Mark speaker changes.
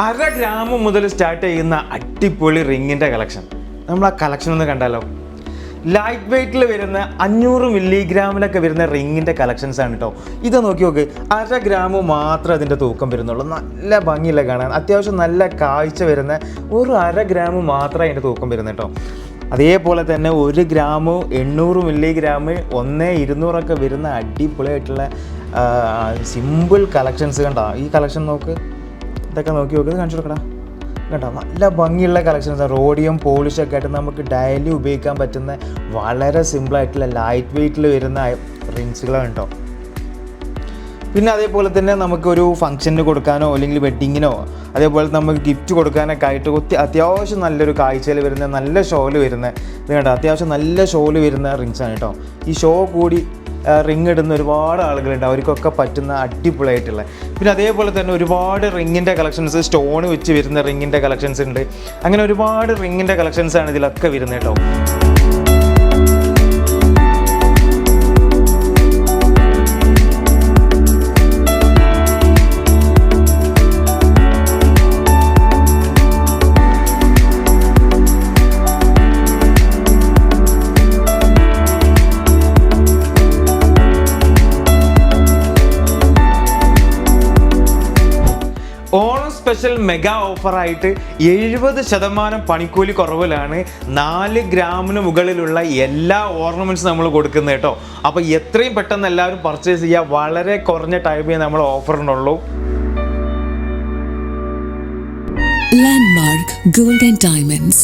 Speaker 1: 1/2 gram മുതൽ start ചെയ്യുന്ന അടിപൊളി റിങ്ങിൻ്റെ കളക്ഷൻ. നമ്മൾ ആ കളക്ഷൻ ഒന്ന് കണ്ടാലോ. ലൈറ്റ് വെയ്റ്റിൽ വരുന്ന 500 മില്ലിഗ്രാമിലൊക്കെ വരുന്ന റിങ്ങിൻ്റെ കളക്ഷൻസ് ആണ് കേട്ടോ. ഇത് നോക്കി നോക്ക്, 1/2 ഗ്രാം മാത്രമേ അതിൻ്റെ തൂക്കം വരുന്നുള്ളൂ. നല്ല ഭംഗിയില്ല കാണാൻ, അത്യാവശ്യം നല്ല കാഴ്ച വരുന്ന ഒരു 1/2 ഗ്രാം മാത്രമേ അതിൻ്റെ തൂക്കം വരുന്നത് കേട്ടോ. അതേപോലെ തന്നെ 1 ഗ്രാം 800 മില്ലിഗ്രാം 1/200 വരുന്ന അടിപൊളിയായിട്ടുള്ള സിമ്പിൾ കളക്ഷൻസ് കണ്ടോ. ഈ കളക്ഷൻ നോക്ക്, ഇതൊക്കെ നോക്കി നോക്കി കാണിച്ചു കൊടുക്കടാ. കേട്ടോ, നല്ല ഭംഗിയുള്ള കളക്ഷൻസ്, റോഡിയം പോളിഷൊക്കെ ആയിട്ട് നമുക്ക് ഡെയിലി ഉപയോഗിക്കാൻ പറ്റുന്ന വളരെ സിമ്പിളായിട്ടുള്ള ലൈറ്റ് വെയ്റ്റിൽ വരുന്ന റിങ്സുകളാണ് കേട്ടോ. പിന്നെ അതേപോലെ തന്നെ നമുക്കൊരു ഫംഗ്ഷന് കൊടുക്കാനോ അല്ലെങ്കിൽ വെഡ്ഡിങ്ങിനോ അതേപോലെ നമുക്ക് ഗിഫ്റ്റ് കൊടുക്കാനൊക്കെ ആയിട്ട് അത്യാവശ്യം നല്ലൊരു കാഴ്ചയിൽ വരുന്ന നല്ല ഷോയിൽ വരുന്ന ഇത് കേട്ടോ. അത്യാവശ്യം നല്ല ഷോയിൽ വരുന്ന റിങ്സാണ് കേട്ടോ. ഈ ഷോ കൂടി റിങ് ഇടുന്ന ഒരുപാട് ആളുകളുണ്ട്, അവർക്കൊക്കെ പറ്റുന്ന അടിപൊളിയായിട്ടുള്ള. പിന്നെ അതേപോലെ തന്നെ ഒരുപാട് റിങ്ങിൻ്റെ കളക്ഷൻസ്, സ്റ്റോൺ വെച്ച് വരുന്ന റിങ്ങിൻ്റെ കളക്ഷൻസ് ഉണ്ട്. അങ്ങനെ ഒരുപാട് റിങ്ങിൻ്റെ കളക്ഷൻസാണ് ഇതിലൊക്കെ വരുന്നത് കേട്ടോ. ഓണം സ്പെഷ്യൽ മെഗാ ഓഫറായിട്ട് 70% പണിക്കൂലി കുറവിലാണ് 4 ഗ്രാമിന് മുകളിലുള്ള എല്ലാ ഓർണമെൻറ്റ്സും നമ്മൾ കൊടുക്കുന്നത് കേട്ടോ. അപ്പോൾ എത്രയും പെട്ടെന്ന് എല്ലാവരും പർച്ചേസ് ചെയ്യുക. വളരെ കുറഞ്ഞ ടൈമേ നമ്മൾ ഓഫറിനുള്ളൂ.
Speaker 2: Landmark Gold and Diamonds.